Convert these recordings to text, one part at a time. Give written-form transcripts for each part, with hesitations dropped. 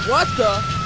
What the?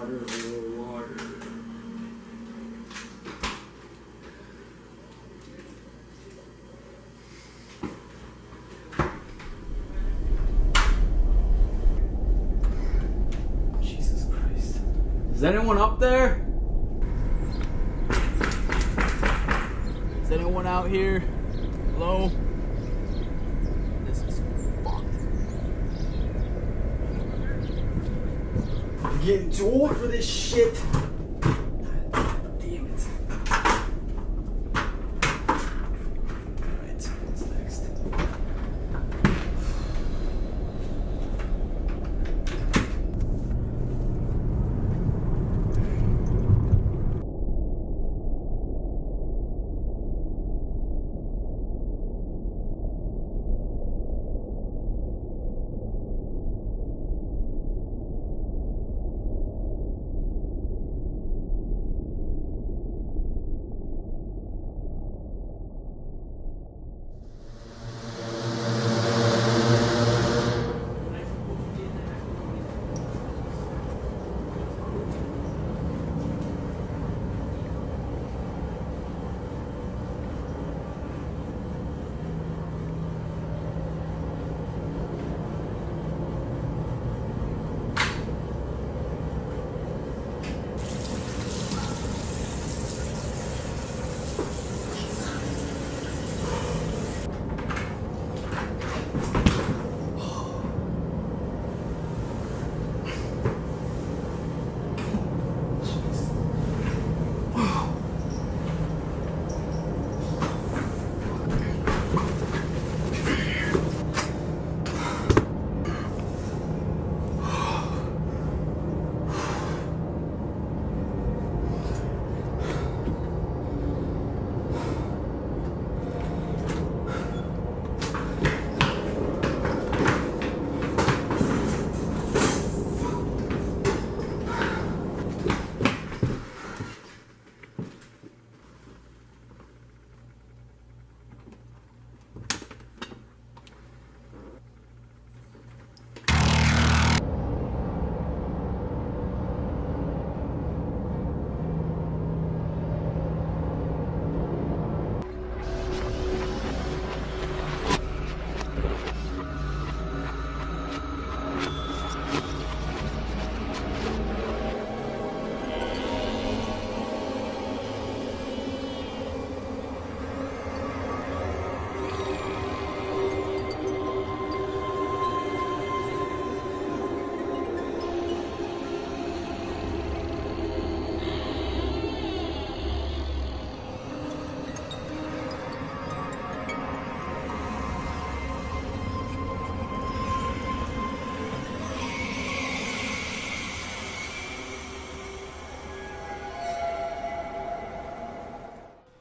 water, a little water. Jesus Christ. Is anyone up there? Is anyone out here? Hello? This is fucked. I'm getting too old for this shit. Damn it. Alright, what's next?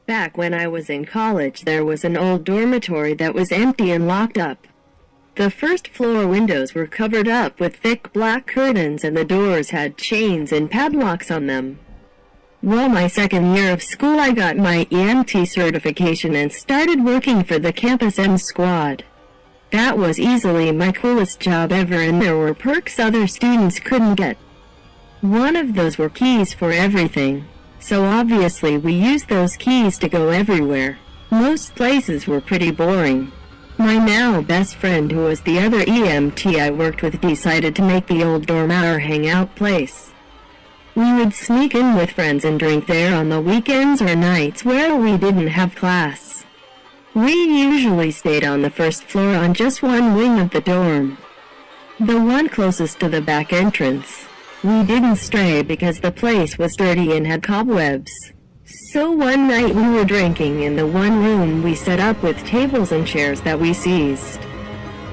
Back when I was in college, there was an old dormitory that was empty and locked up. The first floor windows were covered up with thick black curtains and the doors had chains and padlocks on them. Well, my second year of school I got my EMT certification and started working for the Campus M squad. That was easily my coolest job ever, and there were perks other students couldn't get. One of those were keys for everything. So obviously we used those keys to go everywhere. Most places were pretty boring. My now best friend, who was the other EMT I worked with, decided to make the old dorm our hangout place. We would sneak in with friends and drink there on the weekends or nights where we didn't have class. We usually stayed on the first floor on just one wing of the dorm, the one closest to the back entrance. We didn't stray because the place was dirty and had cobwebs. So one night we were drinking in the one room we set up with tables and chairs that we seized.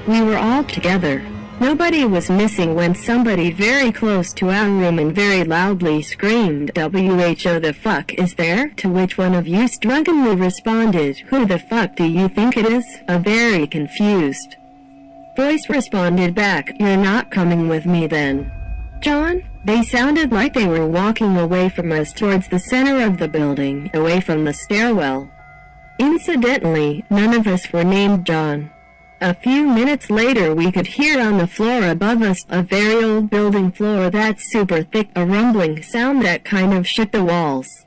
We were all together. Nobody was missing when somebody very close to our room and very loudly screamed, "WHO, the fuck is there?" To which one of us drunkenly responded, "Who the fuck do you think it is?" A very confused voice responded back, "You're not coming with me then, John?" They sounded like they were walking away from us towards the center of the building, away from the stairwell. Incidentally, none of us were named John. A few minutes later we could hear on the floor above us, a very old building floor that's super thick, a rumbling sound that kind of shook the walls.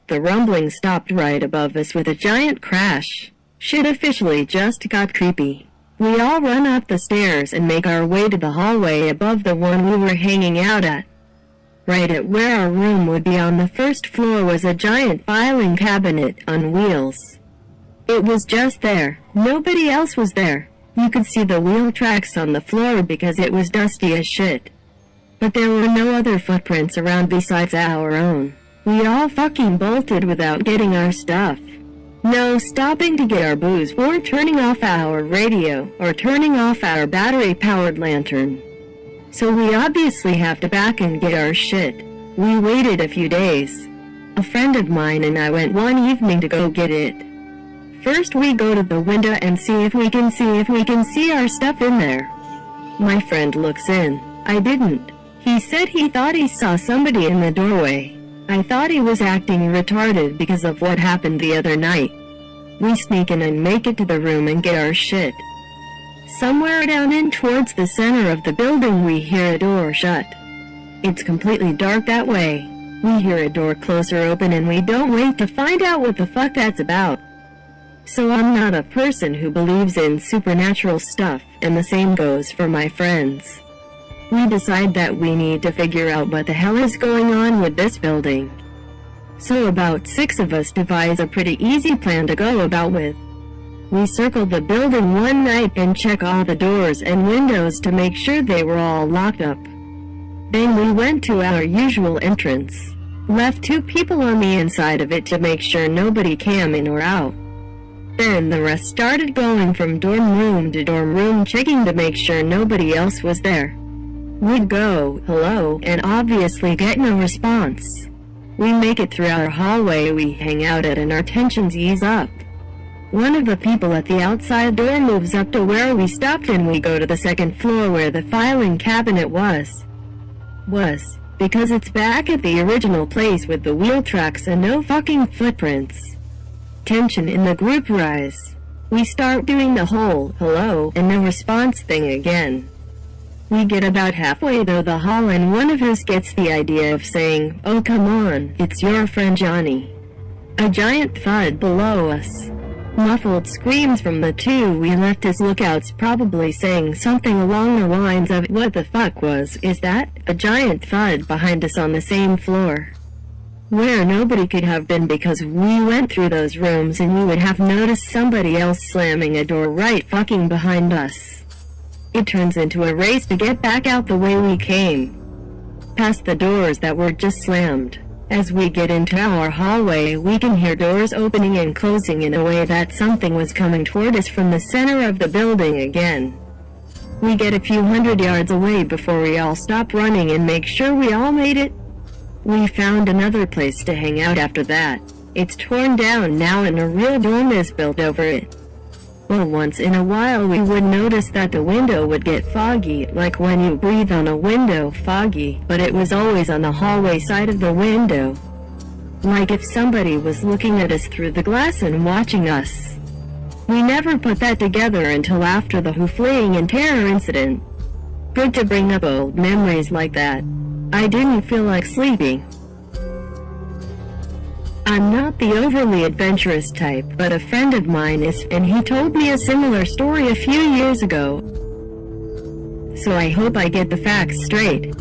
The rumbling stopped right above us with a giant crash. Shit officially just got creepy. We all run up the stairs and make our way to the hallway above the one we were hanging out at. Right at where our room would be on the first floor was a giant filing cabinet on wheels. It was just there. Nobody else was there. You could see the wheel tracks on the floor because it was dusty as shit. But there were no other footprints around besides our own. We all fucking bolted without getting our stuff. No stopping to get our booze or turning off our radio or turning off our battery-powered lantern. So we obviously have to back and get our shit. We waited a few days. A friend of mine and I went one evening to go get it. First we go to the window and see if we can see our stuff in there. My friend looks in. I didn't. He said he thought he saw somebody in the doorway. I thought he was acting retarded because of what happened the other night. We sneak in and make it to the room and get our shit. Somewhere down in towards the center of the building we hear a door shut. It's completely dark that way. We hear a door close or open and we don't wait to find out what the fuck that's about. So I'm not a person who believes in supernatural stuff, and the same goes for my friends. We decide that we need to figure out what the hell is going on with this building. So about 6 of us devise a pretty easy plan to go about with. We circled the building one night and check all the doors and windows to make sure they were all locked up. Then we went to our usual entrance. Left 2 people on the inside of it to make sure nobody came in or out. Then the rest started going from dorm room to dorm room checking to make sure nobody else was there. We'd go, hello, and obviously get no response. We make it through our hallway we hang out at and our tensions ease up. One of the people at the outside door moves up to where we stopped and we go to the second floor where the filing cabinet was. Because it's back at the original place with the wheel tracks and no fucking footprints. Tension in the group rise. We start doing the whole, hello, and no response thing again. We get about halfway through the hall and one of us gets the idea of saying, "Oh come on, it's your friend Johnny." A giant thud below us. Muffled screams from the 2 we left as lookouts, probably saying something along the lines of, "What the fuck is that?" A giant thud behind us on the same floor. Where nobody could have been because we went through those rooms and we would have noticed somebody else slamming a door right fucking behind us. It turns into a race to get back out the way we came. Past the doors that were just slammed. As we get into our hallway, we can hear doors opening and closing in a way that something was coming toward us from the center of the building again. We get a few hundred yards away before we all stop running and make sure we all made it. We found another place to hang out after that. It's torn down now and a real dorm is built over it. Well, once in a while we would notice that the window would get foggy, like when you breathe on a window, foggy, but it was always on the hallway side of the window. Like if somebody was looking at us through the glass and watching us. We never put that together until after the fleeing and terror incident. Good to bring up old memories like that. I didn't feel like sleeping. I'm not the overly adventurous type, but a friend of mine is, and he told me a similar story a few years ago. So I hope I get the facts straight.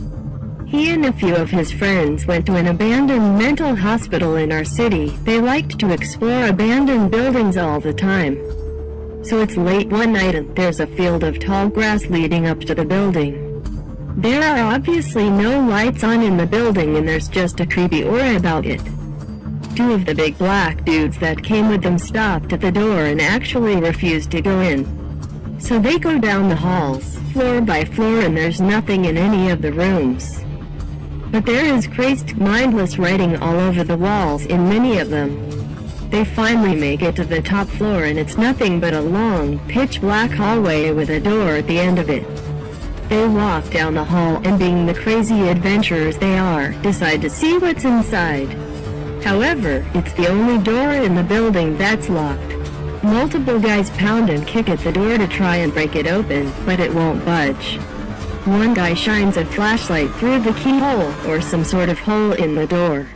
He and a few of his friends went to an abandoned mental hospital in our city. They liked to explore abandoned buildings all the time. So it's late one night and there's a field of tall grass leading up to the building. There are obviously no lights on in the building and there's just a creepy aura about it. 2 of the big black dudes that came with them stopped at the door and actually refused to go in. So they go down the halls, floor by floor, and there's nothing in any of the rooms. But there is crazed, mindless writing all over the walls in many of them. They finally make it to the top floor and it's nothing but a long, pitch-black hallway with a door at the end of it. They walk down the hall and being the crazy adventurers they are, decide to see what's inside. However, it's the only door in the building that's locked. Multiple guys pound and kick at the door to try and break it open, but it won't budge. One guy shines a flashlight through the keyhole or some sort of hole in the door.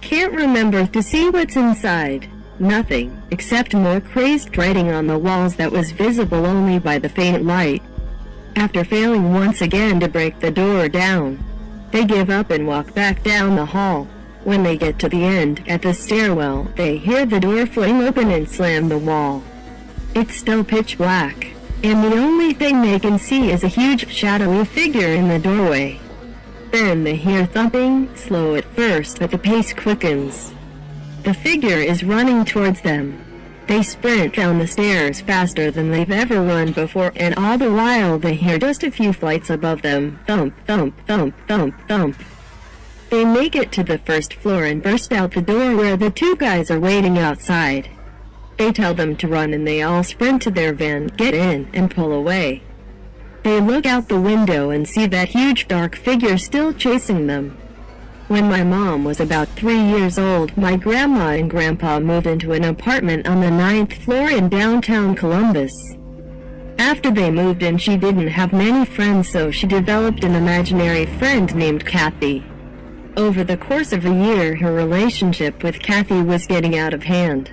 Can't remember to see what's inside. Nothing, except more crazed writing on the walls that was visible only by the faint light. After failing once again to break the door down, they give up and walk back down the hall. When they get to the end, at the stairwell, they hear the door fling open and slam the wall. It's still pitch black, and the only thing they can see is a huge shadowy figure in the doorway. Then they hear thumping, slow at first, but the pace quickens. The figure is running towards them. They sprint down the stairs faster than they've ever run before, and all the while they hear just a few flights above them, thump, thump, thump, thump, thump. They make it to the first floor and burst out the door where the two guys are waiting outside. They tell them to run and they all sprint to their van, get in, and pull away. They look out the window and see that huge dark figure still chasing them. When my mom was about 3 years old, my grandma and grandpa moved into an apartment on the 9th floor in downtown Columbus. After they moved in, she didn't have many friends, so she developed an imaginary friend named Kathy. Over the course of a year, her relationship with Kathy was getting out of hand.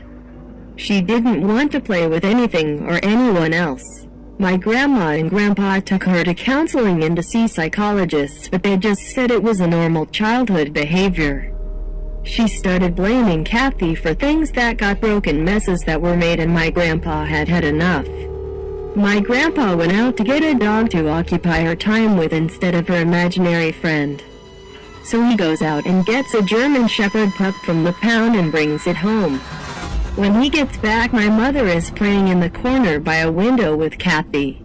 She didn't want to play with anything or anyone else. My grandma and grandpa took her to counseling and to see psychologists, but they just said it was a normal childhood behavior. She started blaming Kathy for things that got broken, messes that were made, and my grandpa had had enough. My grandpa went out to get a dog to occupy her time with instead of her imaginary friend. So he goes out and gets a German Shepherd pup from the pound and brings it home. When he gets back, my mother is playing in the corner by a window with Kathy.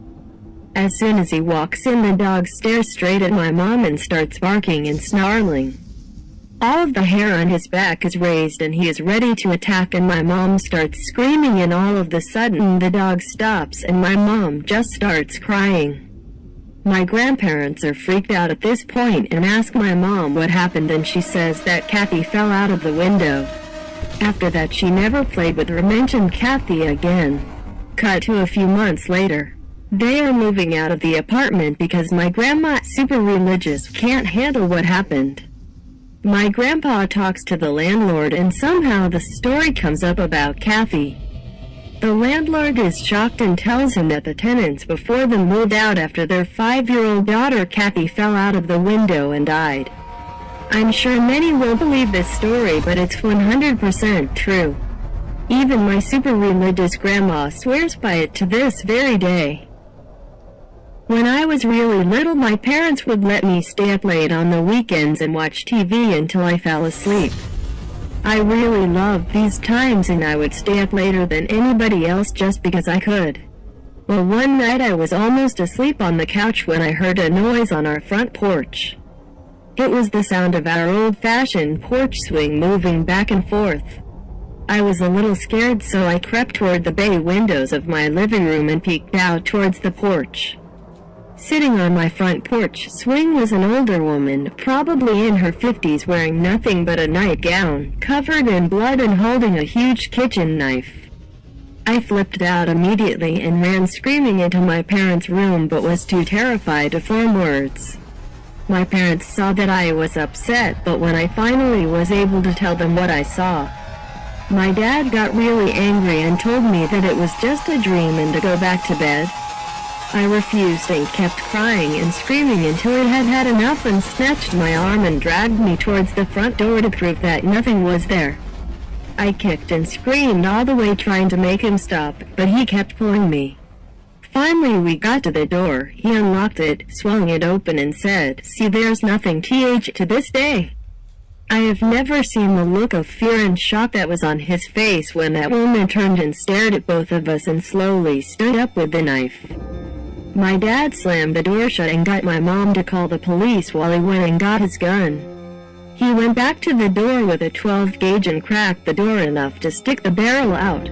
As soon as he walks in, the dog stares straight at my mom and starts barking and snarling. All of the hair on his back is raised and he is ready to attack, and my mom starts screaming, and all of a sudden the dog stops and my mom just starts crying. My grandparents are freaked out at this point and ask my mom what happened, and she says that Kathy fell out of the window. After that, she never played with or mentioned Kathy again. Cut to a few months later. They are moving out of the apartment because my grandma, super religious, can't handle what happened. My grandpa talks to the landlord and somehow the story comes up about Kathy. The landlord is shocked and tells him that the tenants before them moved out after their 5-year-old daughter Kathy fell out of the window and died. I'm sure many won't believe this story, but it's 100% true. Even my super religious grandma swears by it to this very day. When I was really little, my parents would let me stay up late on the weekends and watch TV until I fell asleep. I really loved these times, and I would stay up later than anybody else just because I could. Well, one night I was almost asleep on the couch when I heard a noise on our front porch. It was the sound of our old-fashioned porch swing moving back and forth. I was a little scared, so I crept toward the bay windows of my living room and peeked out towards the porch. Sitting on my front porch swing was an older woman, probably in her 50s, wearing nothing but a nightgown, covered in blood and holding a huge kitchen knife. I flipped out immediately and ran screaming into my parents' room, but was too terrified to form words. My parents saw that I was upset, but when I finally was able to tell them what I saw, my dad got really angry and told me that it was just a dream and to go back to bed. I refused and kept crying and screaming until he had had enough and snatched my arm and dragged me towards the front door to prove that nothing was there. I kicked and screamed all the way trying to make him stop, but he kept pulling me. Finally we got to the door. He unlocked it, swung it open and said, "See, there's nothing." To this day, I have never seen the look of fear and shock that was on his face when that woman turned and stared at both of us and slowly stood up with the knife. My dad slammed the door shut and got my mom to call the police while he went and got his gun. He went back to the door with a 12 gauge and cracked the door enough to stick the barrel out.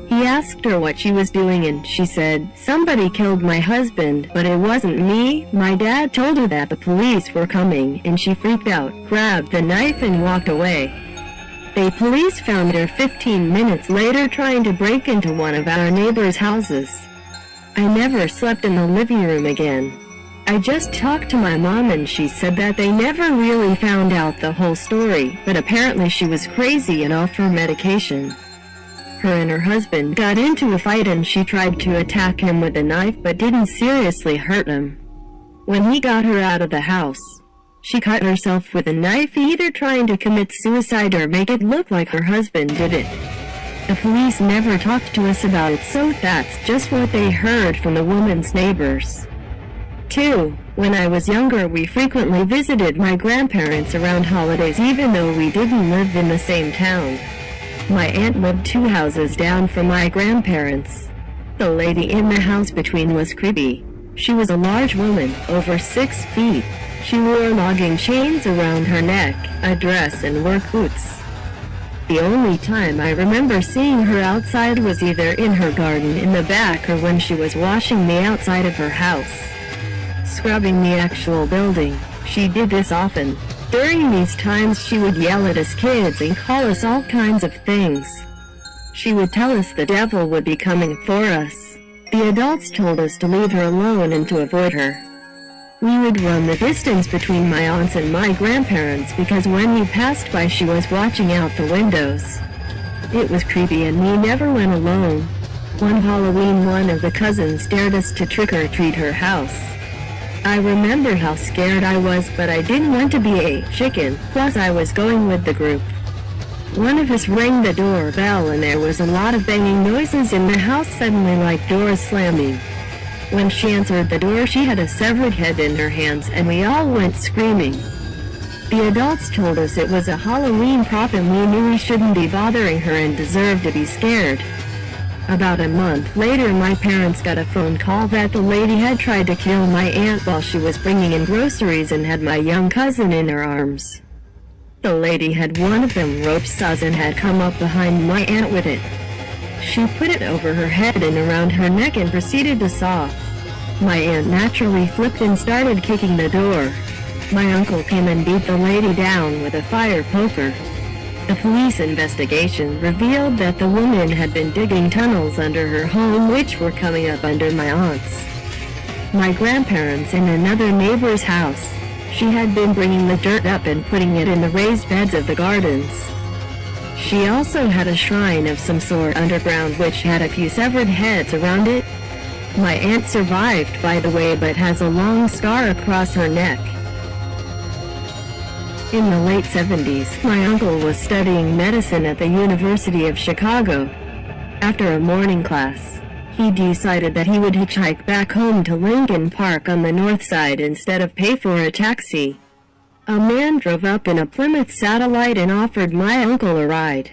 He asked her what she was doing and she said, "Somebody killed my husband, but it wasn't me." My dad told her that the police were coming and she freaked out, grabbed the knife and walked away. The police found her 15 minutes later trying to break into one of our neighbors' houses. I never slept in the living room again. I just talked to my mom and she said that they never really found out the whole story, but apparently she was crazy and off her medication. Her and her husband got into a fight and she tried to attack him with a knife but didn't seriously hurt him. When he got her out of the house, she cut herself with a knife, either trying to commit suicide or make it look like her husband did it. The police never talked to us about it, so that's just what they heard from the woman's neighbors. 2. When I was younger, we frequently visited my grandparents around holidays even though we didn't live in the same town. My aunt lived 2 houses down from my grandparents. The lady in the house between was creepy. She was a large woman, over 6 feet. She wore logging chains around her neck, a dress and work boots. The only time I remember seeing her outside was either in her garden in the back or when she was washing the outside of her house, scrubbing the actual building. She did this often. During these times she would yell at us kids and call us all kinds of things. She would tell us the devil would be coming for us. The adults told us to leave her alone and to avoid her. We would run the distance between my aunts and my grandparents because when we passed by she was watching out the windows. It was creepy and we never went alone. One Halloween, one of the cousins dared us to trick-or-treat her house. I remember how scared I was, but I didn't want to be a chicken, plus I was going with the group. One of us rang the doorbell and there was a lot of banging noises in the house, suddenly like doors slamming. When she answered the door she had a severed head in her hands and we all went screaming. The adults told us it was a Halloween prop and we knew we shouldn't be bothering her and deserved to be scared. About a month later my parents got a phone call that the lady had tried to kill my aunt while she was bringing in groceries and had my young cousin in her arms. The lady had one of them rope saws and had come up behind my aunt with it. She put it over her head and around her neck and proceeded to saw. My aunt naturally flipped and started kicking the door. My uncle came and beat the lady down with a fire poker. The police investigation revealed that the woman had been digging tunnels under her home which were coming up under my aunt's. My grandparents in another neighbor's house. She had been bringing the dirt up and putting it in the raised beds of the gardens. She also had a shrine of some sort underground which had a few severed heads around it. My aunt survived, by the way, but has a long scar across her neck. In the late 70s, my uncle was studying medicine at the University of Chicago. After a morning class, he decided that he would hitchhike back home to Lincoln Park on the north side instead of pay for a taxi. A man drove up in a Plymouth Satellite and offered my uncle a ride.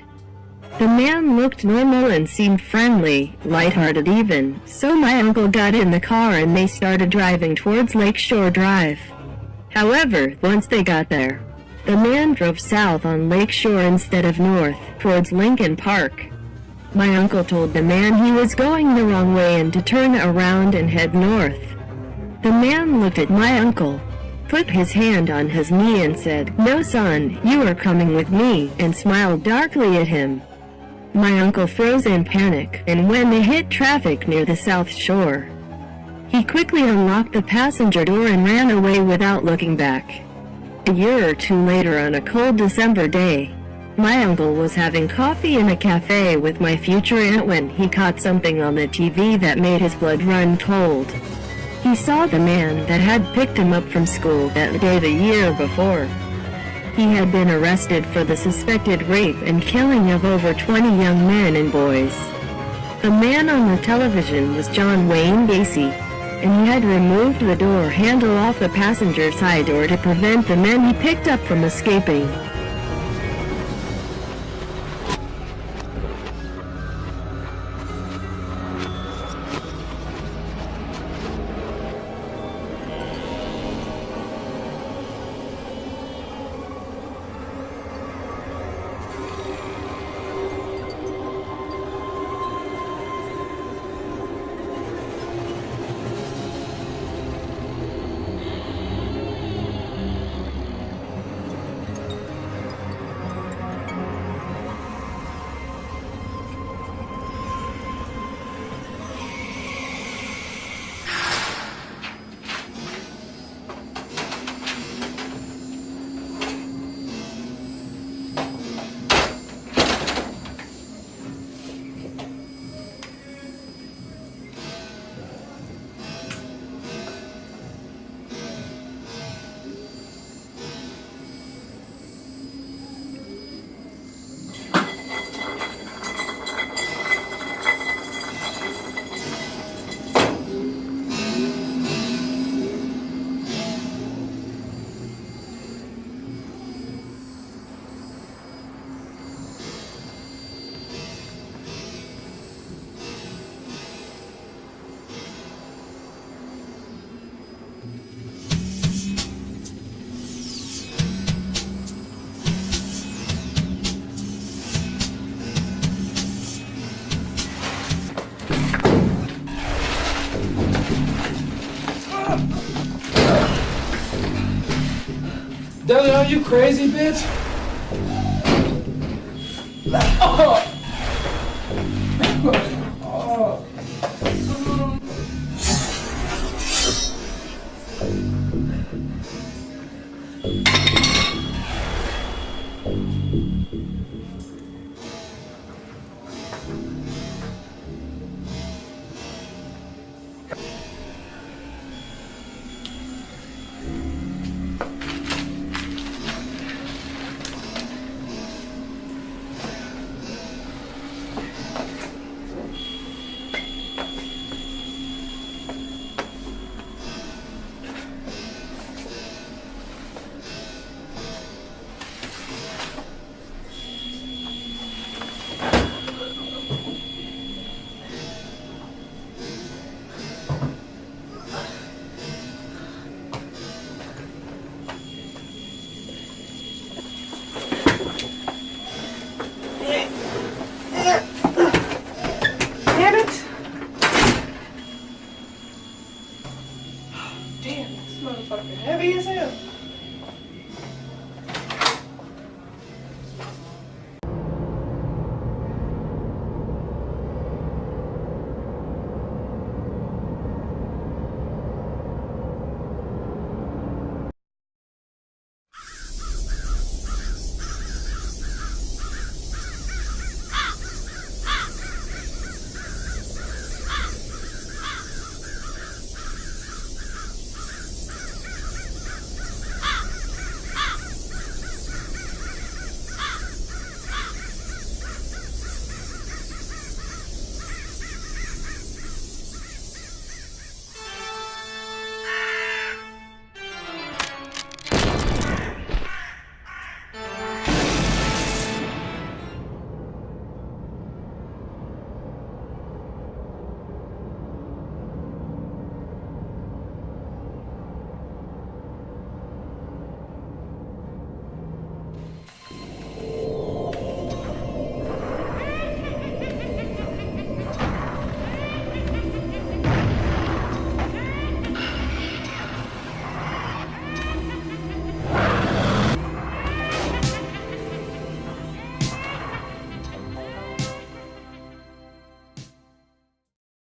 The man looked normal and seemed friendly, lighthearted even, so my uncle got in the car and they started driving towards Lakeshore Drive. However, once they got there, the man drove south on Lakeshore instead of north, towards Lincoln Park. My uncle told the man he was going the wrong way and to turn around and head north. The man looked at my uncle, put his hand on his knee and said, "No son, you are coming with me," and smiled darkly at him. My uncle froze in panic, and when they hit traffic near the South Shore, he quickly unlocked the passenger door and ran away without looking back. A year or two later, on a cold December day, my uncle was having coffee in a cafe with my future aunt when he caught something on the TV that made his blood run cold. He saw the man that had picked him up from school that day the year before. He had been arrested for the suspected rape and killing of over 20 young men and boys. The man on the television was John Wayne Gacy, and he had removed the door handle off the passenger side door to prevent the men he picked up from escaping. Deli, are you crazy, bitch? Oh. Oh. Damn it! Damn, this motherfucker heavy as hell.